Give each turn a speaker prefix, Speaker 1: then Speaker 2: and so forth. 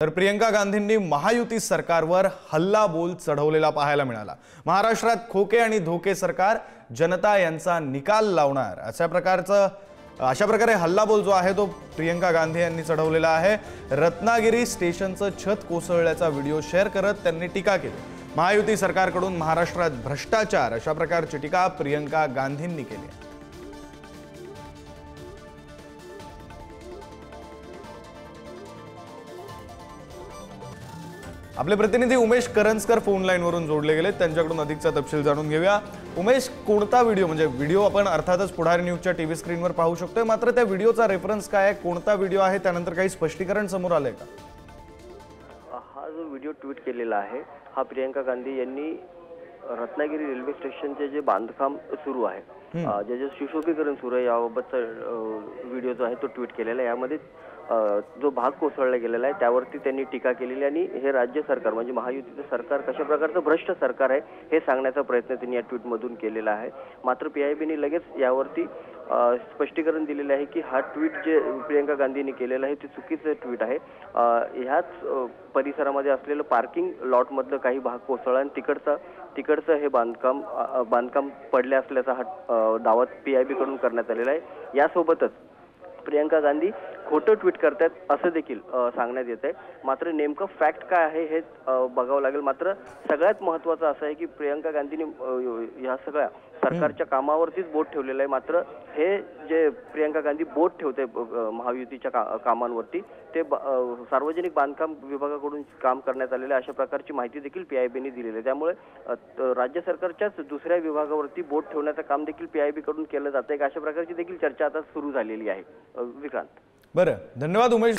Speaker 1: तर प्रियंका गांधींनी महायुती सरकारवर हल्लाबोल चढवलेला पाहायला मिळाला। महाराष्ट्रात खोके आणि धोके सरकार, जनता यांचा निकाल लावणार अशा प्रकारे हल्लाबोल जो आहे तो प्रियंका गांधी यांनी चढवलेला आहे। रत्नागिरी स्टेशनचं छत कोसळल्याचा व्हिडिओ शेअर करत त्यांनी टीका केली। महायुती सरकारकडून महाराष्ट्रात भ्रष्टाचार अशा प्रकारची टीका प्रियंका गांधींनी केली। आपले प्रतिनिधी उमेश करंजकर फोन लाईन वरून जोडले गेले, त्यांच्याकडून अधिकचा तपशील जाणून घेऊया। उमेश, कोणता व्हिडिओ, म्हणजे व्हिडिओ आपण अर्थातच पुढारी न्यूजच्या टीव्ही स्क्रीनवर पाहू शकतोय, मात्र त्या व्हिडिओचा रेफरन्स काय आहे, कोणता व्हिडिओ आहे, त्यानंतर काही स्पष्टीकरण समोर आलंय का?
Speaker 2: हा जो व्हिडिओ ट्विट केलेला आहे हा प्रियंका गांधी यांनी रत्नागिरी रेल्वे स्टेशनचे जे बांधकाम सुरू आहे, जे सुशोभीकरण सुरू आहे याबाबतचा व्हिडिओ जो आहे तो ट्विट केलेला आहे। यामध्ये जो भाग कोसळला गेलेला आहे त्यावरती त्यांनी टीका केलेली आणि हे राज्य सरकार म्हणजे महायुतीचं सरकार कशा प्रकारचं भ्रष्ट सरकार आहे हे सांगण्याचा प्रयत्न त्यांनी या ट्विटमधून केलेला आहे। मात्र पीआयबीने लगेच यावरती स्पष्टीकरण दिलेले आहे की हा ट्विट जे प्रियंका गांधींनी केलेलं आहे ते चुकीचं ट्विट आहे। ह्याच परिसरामध्ये असलेलं पार्किंग लॉटमधलं काही भाग कोसळला आणि तिकडचं हे बांधकाम पडले असल्याचा हा दावा पीआयबी कडून करण्यात आलेला आहे। यासोबतच प्रियंका गांधी खोटं ट्विट करतात असं देखील सांगण्यात येत आहे। मात्र नेमकं फॅक्ट काय आहे हे बघावं लागेल। मात्र सगळ्यात महत्त्वाचं असं आहे की प्रियंका गांधींनी ह्या सगळ्या सरकारच्या कामावरतीच बोट ठेवलेलं आहे। मात्र हे जे प्रियंका गांधी बोट ठेवते महायुतीच्या कामांवरती ते सार्वजनिक बांधकाम विभागाकडून काम करण्यात आलेलं आहे अशा प्रकारची माहिती देखील पीआयबीने दिलेली आहे। त्यामुळे राज्य सरकारच्याच दुसऱ्या विभागावरती बोट ठेवण्याचं काम देखील पीआयबी कडून केलं जातं आहे अशा प्रकारची देखील चर्चा आता सुरू झालेली आहे। विक्रांत,
Speaker 1: बरं, धन्यवाद उमेश।